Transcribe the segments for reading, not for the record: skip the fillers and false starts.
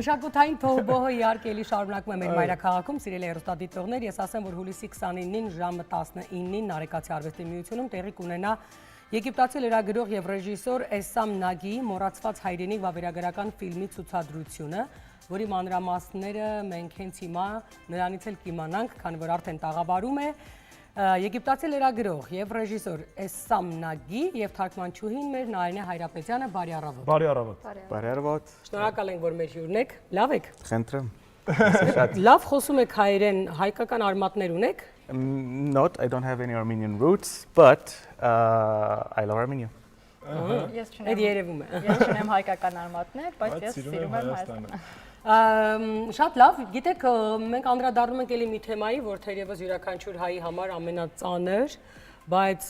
Մշակութային թողբոհը իհարկե էլի շարունակում է մեր մայրաքաղաքում, սիրելի հեռուստադիտողներ, ես ասեմ, որ հուլիսի 29-ին ժամը 19-ին Նարեկացի արվեստի միությունում տեղի կունենա եգիպտացի լրագրող եւ ռեժիսոր Իսսամ Նագիի մոռացված հայրենիք վավերագրական ֆիլմի ցուցադրությունը, որի մանրամասները մենք հենց հիմա նրանից էլ կիմանանք, քանի որ արդեն տաղավարում է Եգիպտացի լրագրող եւ ռեժիսոր Իսսամ Նագի եւ թարգմանչուհին մեր Նարինե Հայրապետյանը, բարի առավոտ։ Բարի առավոտ։ Բարի առավոտ։ Շնորհակալ ենք, որ մեր հյուրն եք։ Լավ եք։ Խնդրեմ։ Լավ խոսում եք հայերեն, հայկական արմատներ ունեք։ Not, I don't have any Armenian roots, but I love Armenia. Ես երևում է։ Ես չունեմ հայկական արմատներ, բայց ես սիրում եմ Հայաստանը։ Շատ լավ, գիտեք, մենք անդրադառնում ենք էլի մի թեմայի, որ թերևս յուրաքանչյուր հայի համար ամենածանր, բայց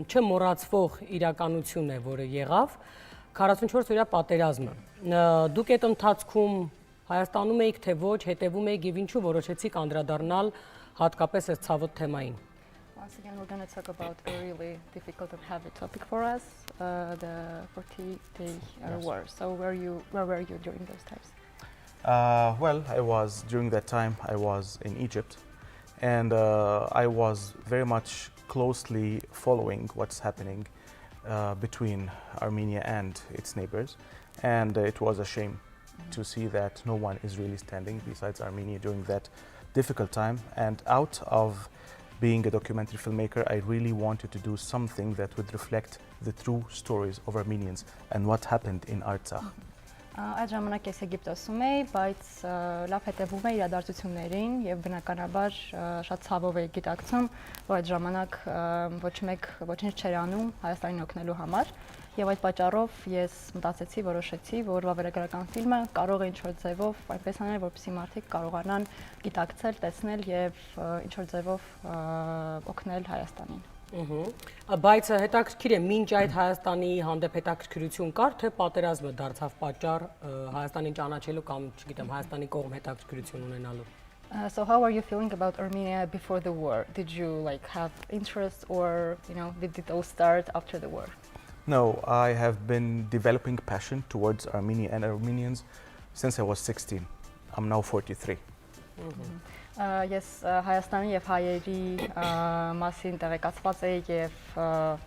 չմոռացվող իրականություն է, որը եղավ 44 օրյա պատերազմը։ Դուք այդ ընթացքում Հայաստանում էիք, թե ոչ, հետևում էիք եւ ինչու որոշեցիք անդրադառնալ հատկապես այս ցավոտ թեմային։ Once again, we're going to talk about a really difficult and heavy topic for us, the 40-day war. So where were you during those times? Well, during that time, I was in Egypt, and I was very much closely following what's happening between Armenia and its neighbors, and it was a shame to see that no one is really standing besides Armenia during that difficult time. And out of being a documentary filmmaker, I really wanted to do something that would reflect the true stories of Armenians and what happened in Artsakh. Այդ ժամանակ ես Եգիպտոսում էի, բայց լավ հետևում էի իրադարձություններին եւ բնականաբար շատ ցավով էի գիտակցում, որ այդ ժամանակ ոչ մեկ ոչինչ չէր անում Հայաստանին օգնելու համար եւ այդ պատճառով ես մտածեցի, որոշեցի, որ վավերագրական ֆիլմը կարող է ինչ-որ ձևով այնպես անել, որպեսզի մարդիկ կարողանան գիտակցել, տեսնել եւ ինչ-որ ձևով օգնել Հայաստանին։ Բայց հետաքրքիր է, մինչ այդ Հայաստանի հանդեպ հետաքրքրություն կար, թե պատերազմը դարձավ պատճառ Հայաստանին ճանաչելու կամ, չգիտեմ, Հայաստանի կողմ հետաքրքրություն ունենալու։ So how are you feeling about Armenia before the war? Did you have interest, or did it all start after the war? No, I have been developing passion towards Armenia and Armenians since I was 16. I'm now 43. Ես Հայաստանի եւ հայերի մասին տեղեկացված էի եւ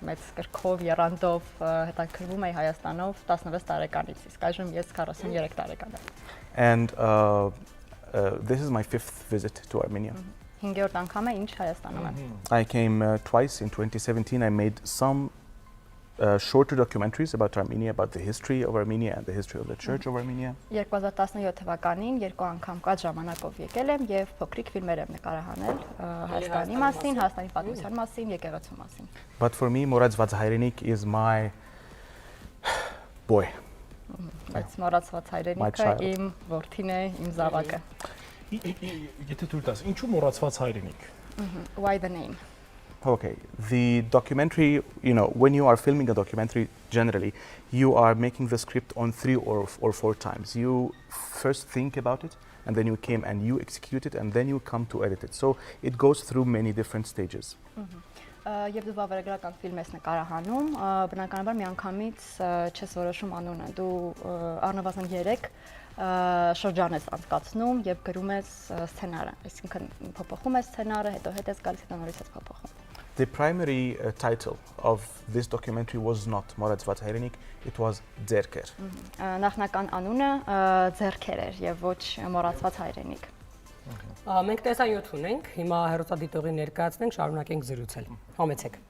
մեծ կրքով, եռանդով հետաքրքրվում էի Հայաստանով 16 տարեկանից, իսկ այժմ ես 43 տարեկան եմ։ And this is my 5th visit to Armenia. 5-րդ անգամ է ինչ Հայաստանում եմ։ I came twice in 2017. I made some shorter documentaries about Armenia, about the history of Armenia and the history of the Church of Armenia. 2017 թվականին երկու անգամ կա ժամանակով եկել եմ եւ փոքրիկ ֆիլմեր եմ նկարահանել Հայաստանի մասին, Հայաստանի պատմության մասին, եկեղեցու մասին։ But for me, մոռացված հայրենիք is my boy. Բայց մոռացված հայրենիքը իմ որդին է, իմ զավակը։ Եթե դուք տաս, ինչու մոռացված հայրենիք? Why the name? Okay, the documentary, when you are filming a documentary, generally, you are making the script on 3 or 4 times. You first think about it, and then you came and you execute it, and then you come to edit it. So it goes through many different stages. Եվ դու վավերագրական ֆիլմ ես նկարահանում, բնականաբար միանգամից չես որոշում անունը, դու առնվազն 3 շրջան ես անցկացնում եւ գրում ես սցենարը, այսինքն փոփոխում ես սցենարը, հետո հետ ես գալիս, հետո նորից ես փոփոխում։ The primary title of this documentary was not Մոռացված հայրենիք, it was Ձերքեր. Նախնական անունը Ձերքեր էր եւ ոչ Մոռացված հայրենիք։ Մենք տեսանյութ ունենք, հիմա հեռուստադիտողին ներկայացնենք, շարունակենք զրուցել։ Համեցեք։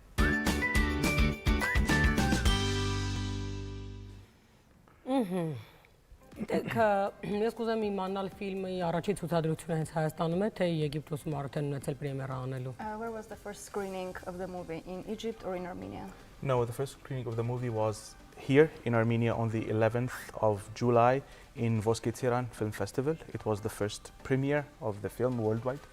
Ես կուզեմ իմանալ ֆիլմի առաջին ցուցադրությունը հենց Հայաստանում է, թե Եգիպտոսում արդեն ունեցել պրեմիերա անելու։ Where was the first screening of the movie, in Egypt or in Armenia? No, the first screening of the movie was here in Armenia on the 11th of July in Vosketiran Film Festival. It was the first premiere of the film worldwide.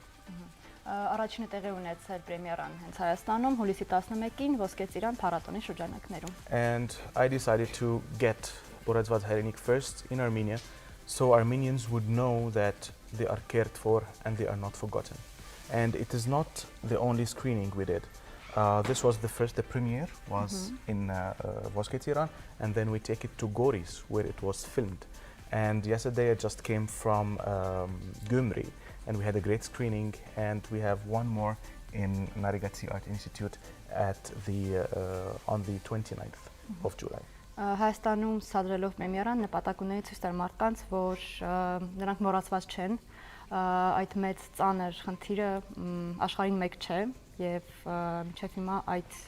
Առաջինը տեղի ունեցել պրեմիերան հենց Հայաստանում հուլիսի 11-ին Vosketiran փառատոնի շրջանակներում։ And I decided to get Մոռացված հայրենիք first in Armenia, so Armenians would know that they are cared for and they are not forgotten. And it is not the only screening we did. This was the premiere was in Vosketiran, and then we take it to Goris, where it was filmed. And yesterday I just came from Gümri, and we had a great screening, and we have one more in Naregatsi Art Institute on the 29th of July. Հայաստանում սադրելով պրեմիերան նպատակ ունի ցույց տալ մարդկանց, որ նրանք մոռացված չեն, այդ մեծ ծանր խնդիրը աշխարհին մեկ չէ եւ մինչեւ հիմա այդ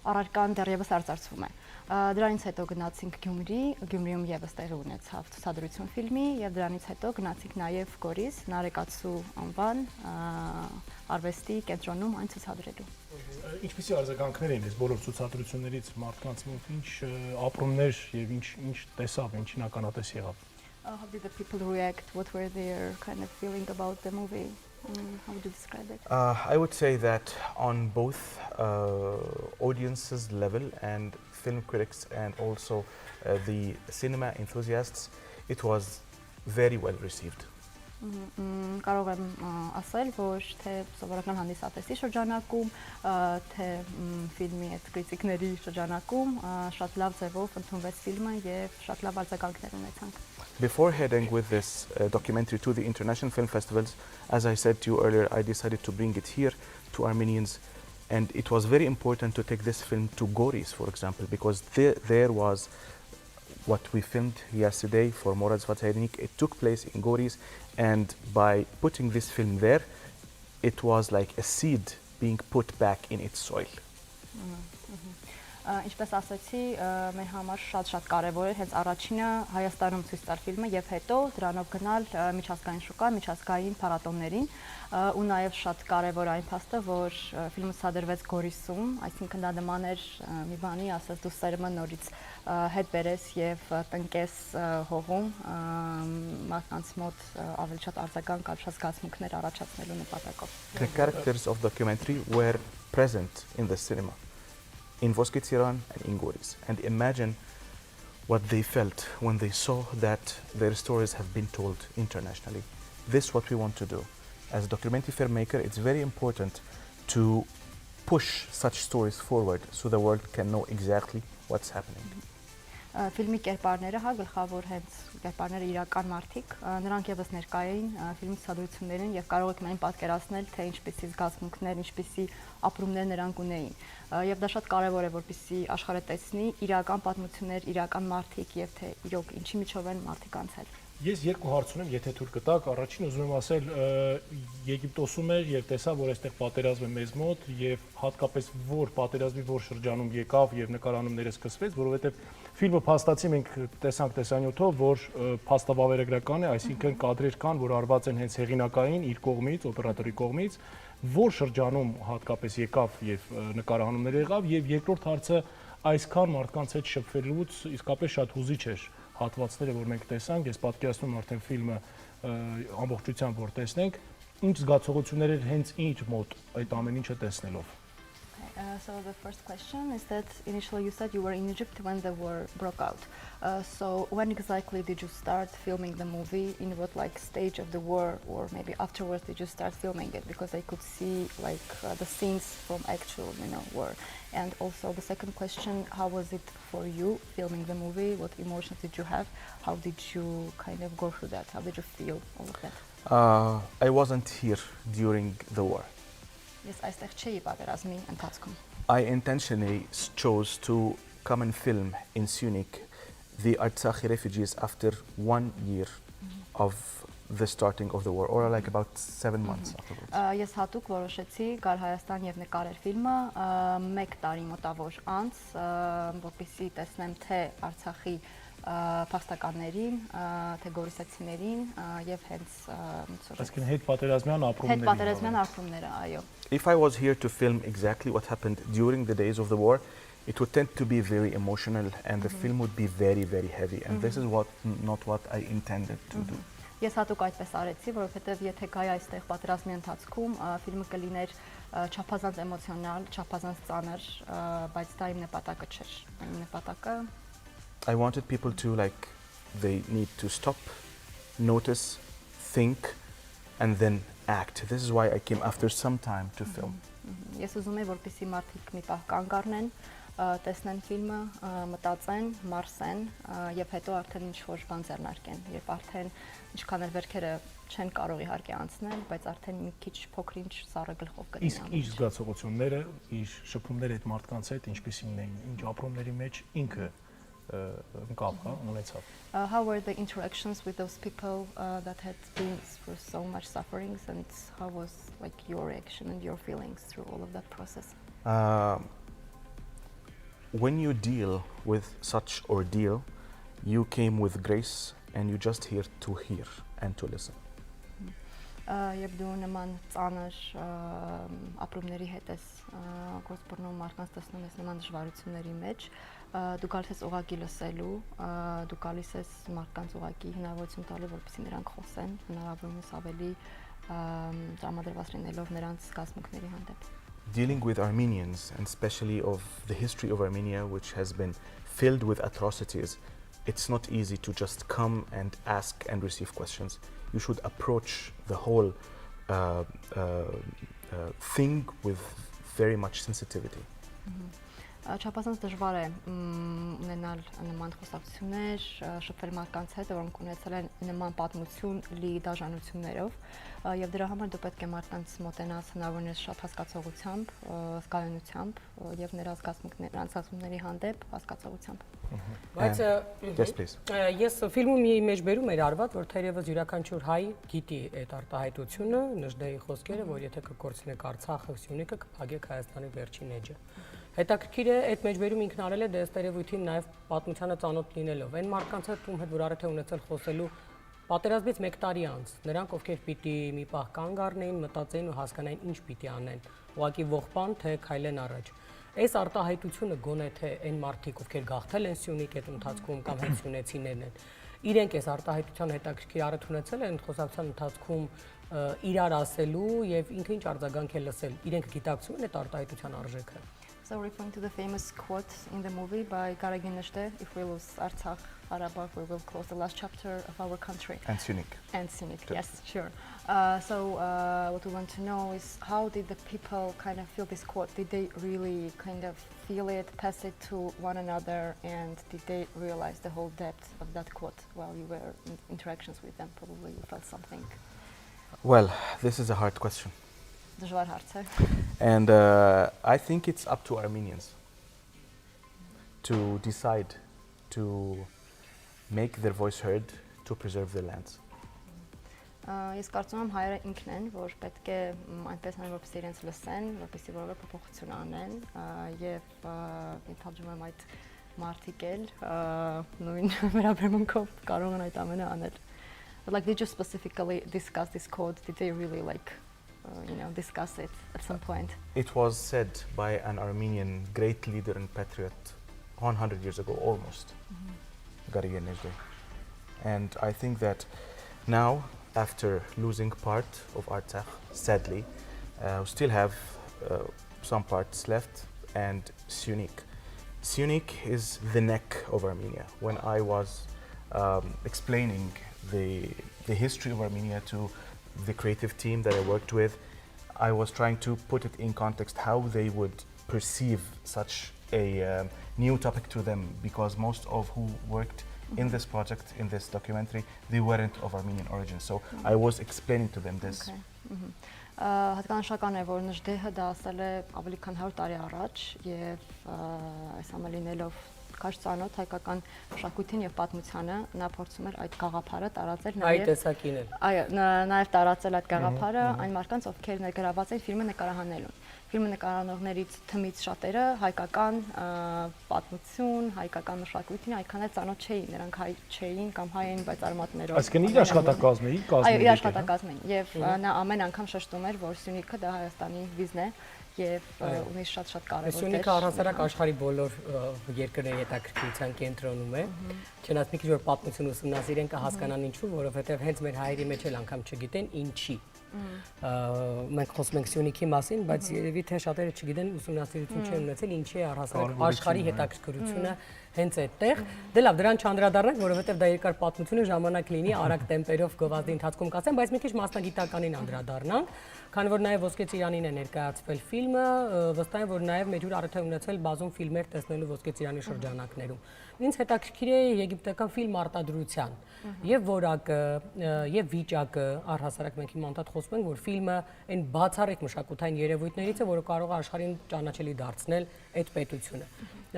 առարկան դեռևս արծարծվում է։ Դրանից հետո գնացինք Գյումրիում եւս տեղի ունեցավ ցուցադրություն ֆիլմի եւ դրանից հետո գնացինք նաեւ Գորիս, Նարեկացու անվան արվեստի կենտրոնում այն ցուցադրելու։ Ինչպիսի արձագանքներ էին այս բոլոր ցուցադրություններից մարդկանց մոտ, ինչ ապրումներ եւ ինչ տեսավ, ինչին ականատես եղավ։ How did the people react? What were their kind of feeling about the movie? How would you describe it? I would say that on both audiences level and film critics and also the cinema enthusiasts, it was very well received. Կարող եմ ասել, որ թե սովորական հանդիսատեսի շրջանակում, թե ֆիլմի այդ կրիտիկների շրջանակում շատ լավ ձևով ընդունվեց ֆիլմը եւ շատ լավ արձագանքներ ունեցանք։ Before heading with this documentary to the international film festivals, as I said to you earlier, I decided to bring it here to Armenians, and it was very important to take this film to Goris, for example, because there was what we filmed yesterday for Morad Svataynik. It took place in Goris, and by putting this film there, it was like a seed being put back in its soil. Ինչպես ասացի, մեր համար շատ կարևոր էր հենց առաջինը Հայաստանում ցույց տալ ֆիլմը եւ հետո դրանով գնալ միջազգային շուկա, միջազգային փառատոներին, ու նաեւ շատ կարևոր այն փաստը, որ ֆիլմը ցուցադրվեց Գորիսում, այսինքն դա նման էր մի բանի, ասած դու սերմը նորից հետ բերես եւ տնկես հողում մարդկանց մոտ ավելի շատ արձագանք, ավելի շատ զգացմունքներ առաջացնելու նպատակով։ The characters of the documentary were present in the cinema, in Voskitiran and in Goris, and imagine what they felt when they saw that their stories have been told internationally. This is what we want to do. As a documentary filmmaker, it's very important to push such stories forward so the world can know exactly what's happening. Ֆիլմի կերպարները, հա, գլխավոր հենց կերպարները իրական մարդիկ, նրանք եւս ներկայ էին ֆիլմի ցուցադրություններին եւ կարող եք միայն պատկերացնել, թե ինչպիսի զգացմունքներ, ինչպիսի ապրումներ նրանք ունեին։ Եվ դա շատ կարեւոր է, որպեսզի աշխարհը տեսնի իրական պատմություններ, իրական մարդիկ եւ թե իրոք ինչի միջով են մարդիկ անցել։ Ես երկու հարց ունեմ, եթե թույլ կտաք, առաջին ուզում եմ ասել, Եգիպտոսում էր եւ տեսա, որ այստեղ պատերազմ է մեզ մոտ եւ հատկապես որ պատերազմի որ շրջանում եկավ եւ նկարանումները սկսվեց, որովհետեւ ֆիլմը փաստացի մենք տեսանք տեսանյութով, որ փաստավավերագրական է, այսինքն կադրեր կան, որ արված են հենց հեղինակային իր կողմից, օպերատորի կողմից, որ շրջանում հատկապես եկավ եւ նկարահանումներ եղավ եւ երկրորդ հարցը այսքան մարդկանց հետ շփվելուց իսկապես շատ հուզիչ էր հատվածները, որ մենք տեսանք, ես պատկերացնում եմ արդեն ֆիլմը ամբողջությամբ որ տեսնենք, ինչ զգացողություններ էր հենց ինչ մոտ այդ ամեն ինչը տեսնելով։ So the first question is that initially you said you were in Egypt when the war broke out. So when exactly did you start filming the movie? In what stage of the war, or maybe afterwards did you start filming it? Because I could see the scenes from actual war. And also the second question, how was it for you filming the movie? What emotions did you have? How did you kind of go through that? How did you feel all of that? I wasn't here during the war. Ես այստեղ չէի պատերազմի ընթացքում։ I intentionally chose to come and film in Syunik the Artsakhi refugees after 1 year of the starting of the war, or about 7 months afterwards. Ես հատուկ որոշեցի գալ Հայաստան եւ նկարել ֆիլմը 1 տարի մոտավոր անց, որպեսզի տեսնեմ թե Արցախի փախստականներին, թե գորիսացիներին եւ հենց Այսինքն հետպատերազմյան ապրումները, այո։ If I was here to film exactly what happened during the days of the war, it would tend to be very emotional and the film would be very, very heavy, and this is not what I intended to do. Ես հատուկ այդպես արեցի, որովհետեւ եթե գայի այստեղ պատերազմի ընթացքում ֆիլմը կլիներ չափազանց էմոցիոնալ, չափազանց ծանր, բայց դա իմ նպատակը չէր։ Իմ նպատակը I wanted people to they need to stop, notice, think, and then act. This is why I came after some time to film. Ես ուզում եմ որպեսզի մարդիկ մի պահ կանգ առնեն, տեսնեն ֆիլմը, մտածեն, մարսեն եւ հետո արդեն ինչ որ բան ձեռնարկեն, երբ արդեն ինչքան էլ վերքերը չեն կարող իհարկե անցնել, բայց արդեն մի քիչ փոքր-ինչ սառը գլխով կդինան։ Իսկ իր զգացողությունները, իր շփումները այդ մարդկանց հետ ինչպիսին էին, ինչ ապրումների մեջ ինքը ընկավ, հա, ունեցավ։ How were the interactions with those people that had been through so much sufferings, and how was like your reaction and your feelings through all of that process? When you deal with such ordeal, you came with grace and you just here to hear and to listen. Երբ դու նման ծանր ապրումների հետ ես գործբռնում մարդկանց տեսնում ես նման դժվարությունների մեջ, դու գալիս ես ուղղակի լսելու, դու գալիս ես մարդկանց ուղղակի հնարավորություն տալու, որպեսզի նրանք խոսեն, հնարավորինս ավելի տրամադրված լինելով նրանց զգացմունքների հանդեպ. Dealing with Armenians, and especially of the history of Armenia, which has been filled with atrocities, it's not easy to just come and ask and receive questions. You should approach the whole thing with very much sensitivity. Չափազանց դժվար է ունենալ նման խոսակցություններ, շփվել մարդկանց հետ, որոնք ունեցել են նման պատմություն լի դաժանություններով, եւ դրա համար դու պետք է մարդկանց մոտենաս հնարավորինս շատ հասկացողությամբ, զգայունությամբ եւ նրա զգացմունքների հանդեպ հասկացողությամբ։ Բայց Yes, please. ես ֆիլմում մի մեջ բերում էր արված, որ թերևս յուրաքանչյուր հայ գիտի այդ արտահայտությունը, Նժդեի խոսքերը, որ եթե կկորցնեք Արցախը, Սյունիքը, կփակեք Հայաստանի վերջին էջը։ Հետաքրքիր է այդ մեջբերում ինքն արել է դե ըստ երևույթին նաև պատմությանը ծանոթ լինելով։ Այն մարդկանց հետ ում հետ որ արդեն ունեցել խոսելու պատերազմից 1 տարի անց, նրանք ովքեր պիտի մի պահ կանգ առնեին, մտածեին ու հասկանային ինչ պիտի անեն, ուղղակի ողբան թե քայլեն առաջ։ Այս արտահայտությունը գոնե թե այն մարդիկ, ովքեր գաղթել են Սյունիք այդ ընթացքում կամ հենց սյունեցիներն են, իրենք այս արտահայտության հետաքրքիր առիթ ունեցել են խոսակցության ընթացքում իրար ասելու եւ ինքը ինչ արձագանք է լսել, իրենք գիտակցում են այդ արտահայտության արժեքը։ So referring to the famous quote in the movie by Garagin Nashte, if we lose Artsakh, Karabakh, we will close the last chapter of our country. And Sunic. And Sunic, yes, sure. So what we want to know is how did the people kind of feel this quote? Did they really kind of feel it, pass it to one another, and did they realize the whole depth of that quote while you were in interactions with them? Probably you felt something. Well, this is a hard question. Դժվար հարց է։ And I think it's up to Armenians to decide to make their voice heard to preserve their lands. Ես կարծում եմ հայերը ինքն են, որ պետք է այնպես անեն, որպեսզի իրենց լսեն, որպեսզի որևէ փոփոխություն անեն եւ ինքնաբերում եմ այդ մարդիկ էլ նույն վերաբերմունքով կարող են այդ ամենը անել. But like did you specifically discuss this quote? Did they really like discuss it at some point? It was said by an Armenian great leader and patriot 100 years ago, almost, Garagin Nashte. And I think that now, after losing part of Artsakh, sadly, we still have some parts left, and Sunic. Sunic is the neck of Armenia. When I was explaining the history of Armenia to the creative team that I worked with, I was trying to put it in context how they would perceive such a new topic to them, because most of who worked in this project, in this documentary, they weren't of Armenian origin. So I was explaining to them this. Հատկանշական է, որ Նժդեհը դա ասել է ավելի քան 100 տարի առաջ եւ այս ամենինելով քաշ ծանոթ հայկական մշակույթին եւ պատմությանը նա փորձում էր այդ գաղափարը տարածել նաեւ այդ տեսակին էլ։ Այո, նաեւ տարածել այդ գաղափարը այն մարդկանց, ովքեր ներգրաված են ֆիլմը նկարահանելուն։ Ֆիլմը նկարահանողներից թմից շատերը հայկական պատմություն, հայկական մշակույթին այդքան էլ ծանոթ չէին, նրանք հայ չէին կամ հայ էին, բայց արմատներով։ Այսինքն իր աշխատակազմը, իր կազմը։ Այո, իր աշխատակազմին եւ նա ամեն անգամ շեշտում էր, որ Սյունիքը դա Հայաստանի վիզն է եւ ունի շատ կարեւոր դեր։ Սյունիքը առհասարակ աշխարհի բոլոր երկրների հետաքրքրության կենտրոնում է։ Չնայած մի քիչ որ պատմություն ուսումնասիրեն կհասկանան ինչու, որովհետեւ հենց մեր հայերի մեջ էլ անգամ չգիտեն ինչի։ Մենք խոսում ենք Սյունիքի մասին, բայց երևի թե շատերը չգիտեն ուսումնասիրություն չեն ունեցել ինչի է առհասարակ աշխարհի հետաքրքրությունը հենց այդտեղ։ Դե լավ, դրան չանդրադառնանք, որովհետև դա երկար պատմություն է, ժամանակ լինի արագ տեմպերով գովազդի ընթացքում կասեմ, բայց մի քիչ մասնագիտականին անդրադառնանք, քանի որ նաև Ոսկե ծիրանին է ներկայացվել ֆիլմը, վստահ եմ, որ նաև մեջուր առիթ է ունեցել բազում ֆիլմեր տեսնելու Ոսկե ծիրանի շրջանակներում։ Ինձ հետաքրքիր է եգիպտական ֆիլմ արտադրության եւ որակը եւ վիճակը, առհասարակ մենք հիմա անդադ խոսում ենք, որ ֆիլմը այն բացառիկ մշակութային երևույթներից է, որը կարող է աշխարհին ճանաչելի դարձնել այդ պետությունը։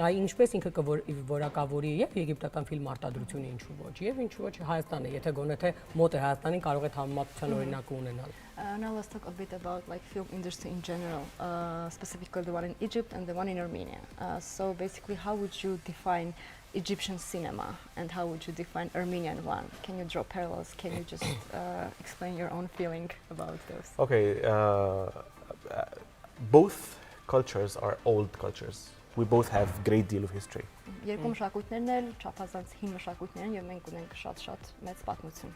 Այ ինչպես ինքը կորակավորի եւ եգիպտական ֆիլմ արտադրությունը ինչու ոչ եւ ինչու ոչ Հայաստանը, եթե գոնե թե մոտ է Հայաստանին կարող է համեմատության օրինակը ունենալ։ Now let's talk a bit about like film industry in general, specifically the one in Egypt and the one in Armenia. So basically, how would you define Egyptian cinema and how would you define Armenian one? Can you draw parallels? Can you just explain your own feeling about those? Okay, both cultures are old cultures. We both have great deal of history. Երկու մշակույթներն էլ չափազանց հին մշակույթներ են եւ մենք ունենք շատ մեծ պատմություն։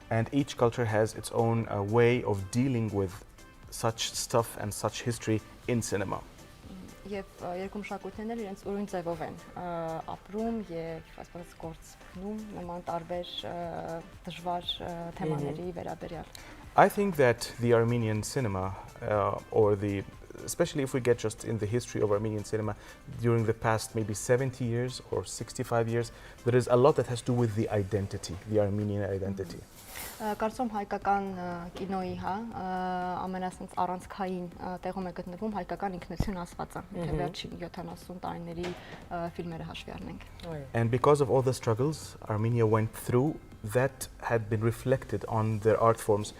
And each culture has its own way of dealing with such stuff and such history in cinema. Եվ երկու մշակույթներն էլ իրենց ուրույն ձևով են ապրում եւ այսպես գործ փնում նման տարբեր դժվար թեմաների վերաբերյալ։ I think that the Armenian cinema, especially if we get just in the history of Armenian cinema during the past maybe 70 years or 65 years, there is a lot that has to do with the identity, the Armenian identity. Կարծում հայկական կինոյի, հա, ամենասենց առանցքային տեղում է գտնվում հայկական ինքնություն ասվածը, եթե վերջին 70 տարիների ֆիլմերը հաշվի առնենք։ And because of all the struggles Armenia went through, that had been reflected on their art forms,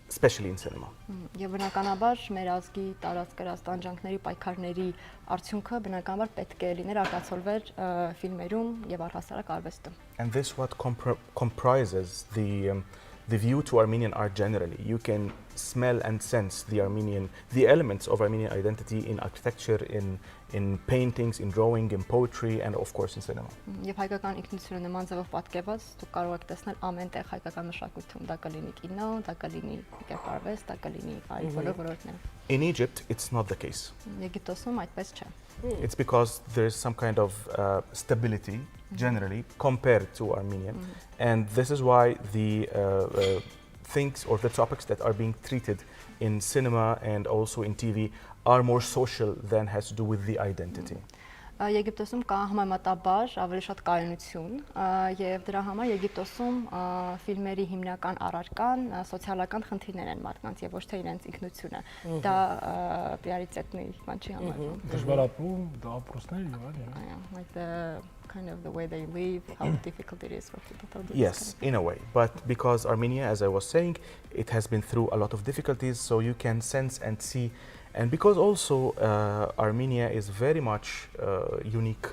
especially in cinema. Եվ բնականաբար մեր ազգի տարածք կրած տանջանքների պայքարների արդյունքը բնականաբար պետք է լիներ արտացոլվեր ֆիլմերում եւ առհասարակ արվեստում։ And this what comprises the view to Armenian art generally. You can smell and sense the elements of Armenian identity in architecture, in paintings, in drawing, in poetry, and of course in cinema. Եվ հայկական ինքնությունը նման ձևով պատկերված, դուք կարող եք տեսնել ամեն տեղ հայկական մշակույթում, դա կլինի կինո, դա կլինի կերպարվեստ, դա կլինի այլ բոլոր ոլորտներ։ In Egypt, it's not the case. Եգիպտոսում այդպես չէ։ It's because there is some kind of stability generally compared to Armenian, and this is why the things or the topics that are being treated in cinema and also in TV are more social than has to do with the identity. Եգիպտոսում կա համեմատաբար ավելի շատ կայունություն եւ դրա համար Եգիպտոսում ֆիլմերի հիմնական առարկան սոցիալական խնդիրներ են մարդկանց եւ ոչ թե իրենց ինքնությունը։ Դա պրիորիտետի բան չի համարվում։ Դժվար ապրում, դա ապրոստներ եւ այլն։ Like the kind of the way they live, how difficult it is for people to do. Yes, in a way, but because Armenia, as I was saying, it has been through a lot of difficulties, so you can sense and see. And because also Armenia is very much unique,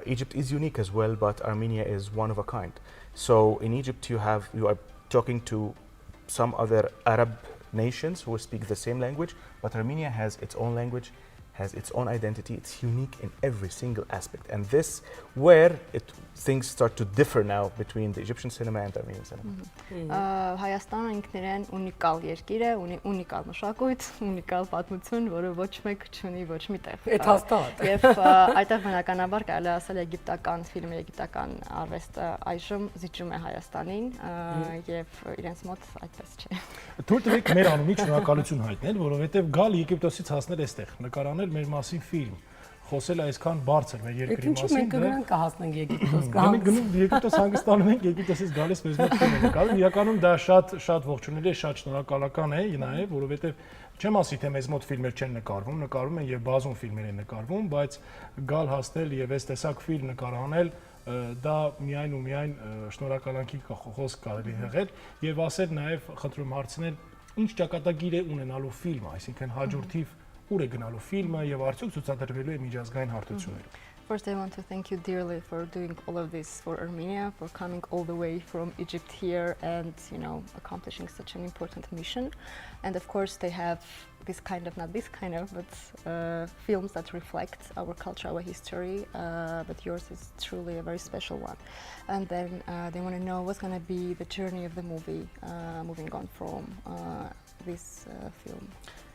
Egypt is unique as well, but Armenia is one of a kind. So in Egypt you are talking to some other Arab nations who speak the same language, but Armenia has its own language, has its own identity. It's unique in every single aspect, and this where things start to differ now between the Egyptian cinema and Armenian cinema. Հայաստանը ինքնին ունիկալ երկիր է, ունի ունիկալ մշակույթ, ունիկալ պատմություն, որը ոչ մեկ չունի ոչ մի տեղ։ Այդ հաստատ։ Եվ այդտեղ բնականաբար կարելի ասել եգիպտական ֆիլմը, եգիպտական արվեստը այժմ զիջում է Հայաստանին եւ իրենց մոտ այդպես չէ։ Թույլ տվեք մեր անունից շնորհակալություն հայտնել, որովհետեւ գալ Եգիպտոսից հասնել այստեղ, նկարանել մեր մասին ֆիլմ, խոսել այսքան բարձր մեր երկրի Ինչու մենք կգնանք կհասնենք Եգիպտոս կամ գնում Եգիպտոս հանգստանում ենք, Եգիպտոսից գալիս մեզ մոտ ֆիլմ է նկարում։ Իրականում դա շատ ողջունելի է, շատ շնորհակալական է նաև, որովհետեւ չեմ ասի թե մեզ մոտ ֆիլմեր չեն նկարվում են եւ բազում ֆիլմեր են նկարվում, բայց գալ հասնել եւ այս տեսակ ֆիլմ նկարանել դա միայն ու միայն շնորհակալանքի խոսք կարելի հղել եւ ասել նաեւ խնդրում հարցնել ինչ ճակատագիր է ունենալու ֆիլմը, այսինքն հաջորդիվ ուր է գնալու ֆիլմը եւ արդյոք ցուցադրվելու է միջազգային հարթություններում։ First, I want to thank you dearly for doing all of this for Armenia, for coming all the way from Egypt here and, accomplishing such an important mission. And of course, they have not this kind of, but films that reflect our culture, our history. But yours is truly a very special one. And then they want to know what's going to be the journey of the movie, moving on from this film.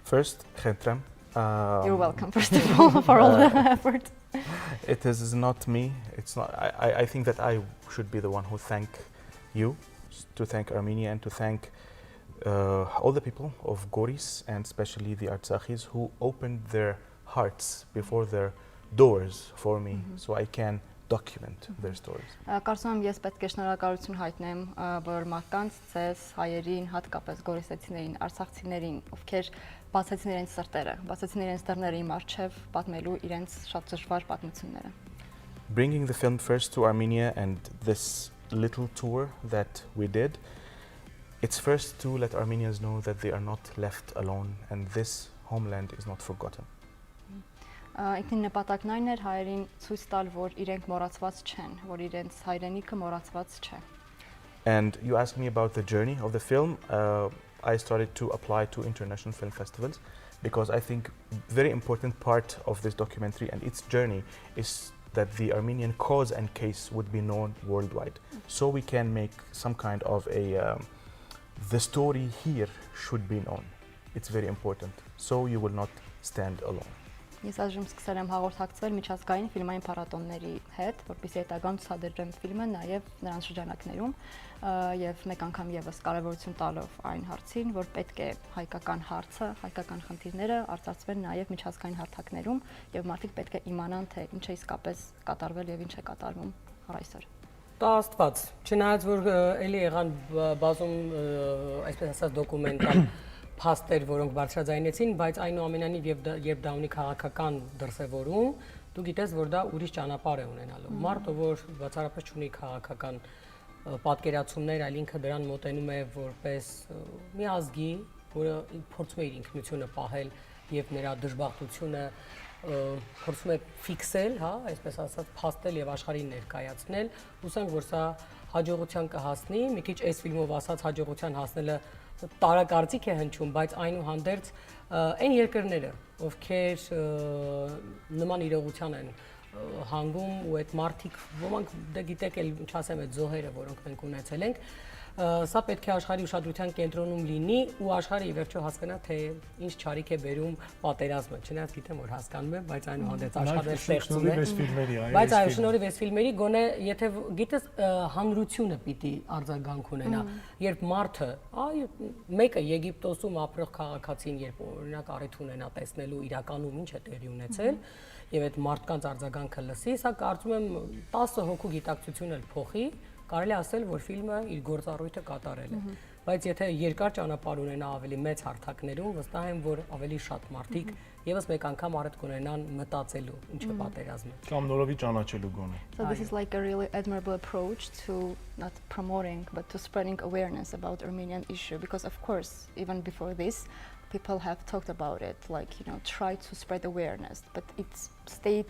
First, Khentrem, You're welcome, first of all, for all the effort. It is not me. It's not. I think that I should be the one who thank you, to thank Armenia, and to thank all the people of Goris, and especially the Artsakis, who opened their hearts before their doors for me, so I can document their stories. Կարծում եմ ես պետք է շնորհակալություն հայտնեմ բոլոր մարդկանց, ձեզ, հայերին, հատկապես գորիսեցիներին, արցախցիներին, ովքեր բացեցին իրենց սրտերը, բացեցին իրենց դռները իմ առջև պատմելու իրենց շատ դժվար պատմությունները. Bringing the film first to Armenia and this little tour that we did, it's first to let Armenians know that they are not left alone and this homeland is not forgotten. Ինքնին նպատակն այն էր հայերին ցույց տալ, որ իրենք մոռացված չեն, որ իրենց հայրենիքը մոռացված չէ. And you asked me about the journey of the film. I started to apply to international film festivals because I think very important part of this documentary and its journey is that the Armenian cause and case would be known worldwide. So we can make some kind of a, the story here should be known. It's very important. So you will not stand alone. Ես այժմ սկսել եմ հաղորդակցվել միջազգային ֆիլմային փառատոների հետ, որպեսզի հետագան ցուցադրեմ ֆիլմը նաև նրանց շրջանակներում եւ մեկ անգամ եւս կարեւորություն տալով այն հարցին, որ պետք է հայկական հարցը, հայկական խնդիրները արծարծվեն նաև միջազգային հարթակներում եւ մարդիկ պետք է իմանան, թե ինչ է իսկապես կատարվել եւ ինչ է կատարվում այսօր։ Տա Աստված, չնայած որ էլի եղան բազում, այսպես ասած, դոկումենտալ փաստեր, որոնք բարձրաձայնեցին, բայց այնուամենայնիվ երբ դա ունի քաղաքական դրսևորում, դու գիտես, որ դա ուրիշ ճանապարհ է ունենալու։ Մարդը, որ բացառապես ունի քաղաքական պատկերացումներ, այլ ինքը դրան մոտենում է որպես մի ազգի, որը փորձում է իր ինքնությունը պահել եւ նրա դժբախտությունը փորձում է ֆիքսել, հա, այսպես ասած, փաստել եւ աշխարհին ներկայացնել։ Հուսանք, որ սա հաջողության կհասնի, մի քիչ այս ֆիլմով ասած հաջողության հասնելը տարակարծիք է հնչում, բայց այնուհանդերձ այն երկրները, ովքեր նման իրողության են հանգում ու այդ մարդիկ, ոմանք դե գիտեք էլ ինչ ասեմ, այդ զոհերը, որոնք մենք ունեցել ենք, սա պետք է աշխարհի ուշադրության կենտրոնում լինի ու աշխարհը ի վերջո հասկանա, թե ինչ չարիք է բերում պատերազմը։ Չնայած գիտեմ, որ հասկանում եմ, բայց այնուհանդերձ աշխարհը ստեղծում է։ Բայց այո, շնորհիվ այս ֆիլմերի գոնե եթե գիտես հանրությունը պիտի արձագանք ունենա, երբ մարդը, այ մեկը Եգիպտոսում ապրող քաղաքացին, երբ օրինակ առիթ ունենա տեսնելու իրականում ինչ է տեղի ունեցել, եւ այդ մարդկանց արձագանքը լսի, սա կարծում եմ 10 հոգու գիտակցություն էլ փոխի, կարելի ասել, որ ֆիլմը իր գործառույթը կատարել է, բայց եթե երկար ճանապարհ ունենա ավելի մեծ հարթակներում, վստահ եմ, որ ավելի շատ մարդիկ եւս մեկ անգամ առիթ կունենան մտածելու ինչ է պատերազմը։ Կամ նորովի ճանաչելու գոնե։ So this is like a really admirable approach to not promoting but to spreading awareness about Armenian issue, because of course even before this people have talked about it, like, you know, try to spread awareness, but it's stayed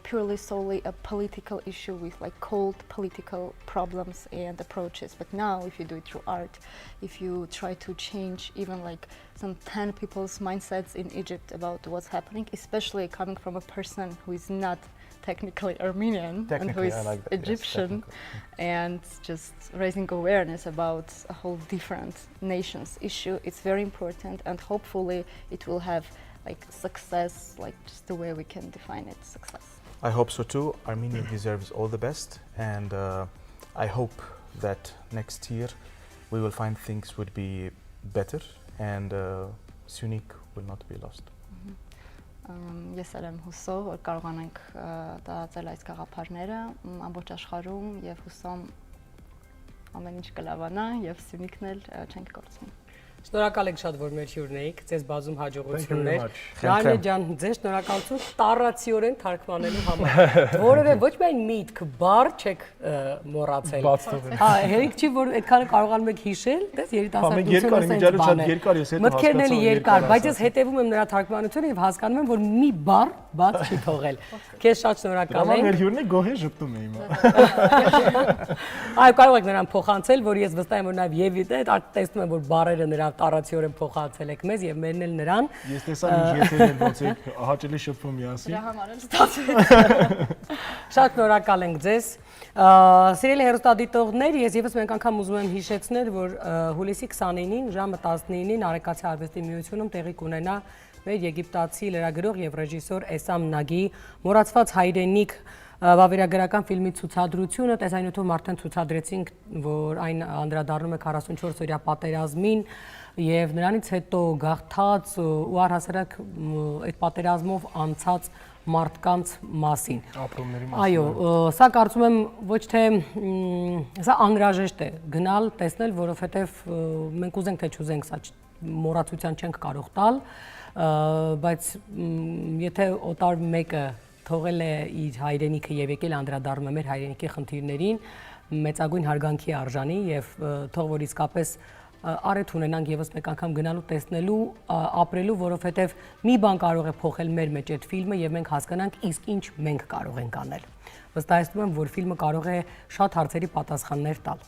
purely solely a political issue with like cold political problems and approaches. But now if you do it through art, if you try to change even like some 10 people's mindsets in Egypt about what's happening, especially coming from a person who is not technically Armenian and who is like Egyptian, and just raising awareness about a whole different nation's issue, it's very important, and hopefully it will have like success, like just the way we can define it, success. I hope so too. Armenia deserves all the best, and I hope that next year we will find things would be better and Sunik will not be lost. Ես էլ եմ հուսով, որ կարողանանք տարածել այս գաղափարները ամբողջ աշխարհում եւ հուսամ ամեն ինչ կլավանա եւ Սյունիքն էլ չենք կորցնի։ Շնորհակալ եք շատ, որ մեր հյուրն էիք, ձեզ բազում հաջողություններ։ Նարինե ջան, ձեզ շնորհակալություն տարածիորեն թարգմանելու համար։ Որևէ ոչ միայն միտք, բառ չեք մոռացել։ Հա, հերիք չի, որ այդքանը կարողանում եք հիշել, դες երիտասարդությունը մտքերն էլի երկար, բայց ես հետևում եմ նրա թարգմանությունը եւ հասկանում եմ, որ մի բառ բաց չի թողել։ Քեզ շատ շնորհակալ եմ։ Մեր հյուրն է գոհե ժպտում է հիմա։ Այո, կարող եք նրան փոխանցել, որ ես վստահ եմ, որ նաեւ եւ տեսնում եմ, որ բառերը նրա լավ տարածիորեն փոխանցել եք մեզ եւ մերն էլ նրան։ Ես տեսա ինչ եթերն ոնց է հաճելի շփվում միասին։ Դրա համար էլ ստացվեց։ Շատ շնորհակալ ենք ձեզ։ Սիրելի հեռուստադիտողներ, ես եւս մեկ անգամ ուզում եմ հիշեցնել, որ հուլիսի 29-ին ժամը 19-ին Նարեկացի արվեստի միությունում տեղի կունենա մեր եգիպտացի լրագրող եւ ռեժիսոր Իսսամ Նագի մոռացված հայրենիք վավերագրական ֆիլմի ցուցադրությունը, տեսանյութով արդեն ցուցադրեցինք, որ այն անդրադառնում է 44-օրյա պատերազմին եւ նրանից հետո գաղթած ու առհասարակ այդ պատերազմով անցած մարդկանց մասին։ Ապրումների մասին։ Այո, սա կարծում եմ ոչ թե սա անհրաժեշտ է գնալ, տեսնել, որովհետեւ մենք ուզենք թե չուզենք սա մոռացության չենք կարող տալ, բայց եթե օտար մեկը թողել է իր հայրենիքը եւ եկել անդրադառնում է մեր հայրենիքի խնդիրներին, մեծագույն հարգանքի արժանի եւ թող որ իսկապես առիթ ունենանք եւս մեկ անգամ գնալու տեսնելու, ապրելու, որովհետեւ մի բան կարող է փոխել մեր մեջ այդ ֆիլմը եւ մենք հասկանանք իսկ ինչ մենք կարող ենք անել։ Վստահեցնում եմ, որ ֆիլմը կարող է շատ հարցերի պատասխաններ տալ։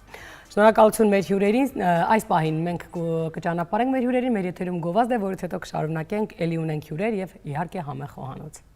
Շնորհակալություն մեր հյուրերին, այս պահին մենք կճանապարհենք մեր հյուրերին, մեր եթերում գովազդ է, որից հետո կշարունակենք, ելի ունենք հյուրեր եւ իհարկե համեղ խոհանոց։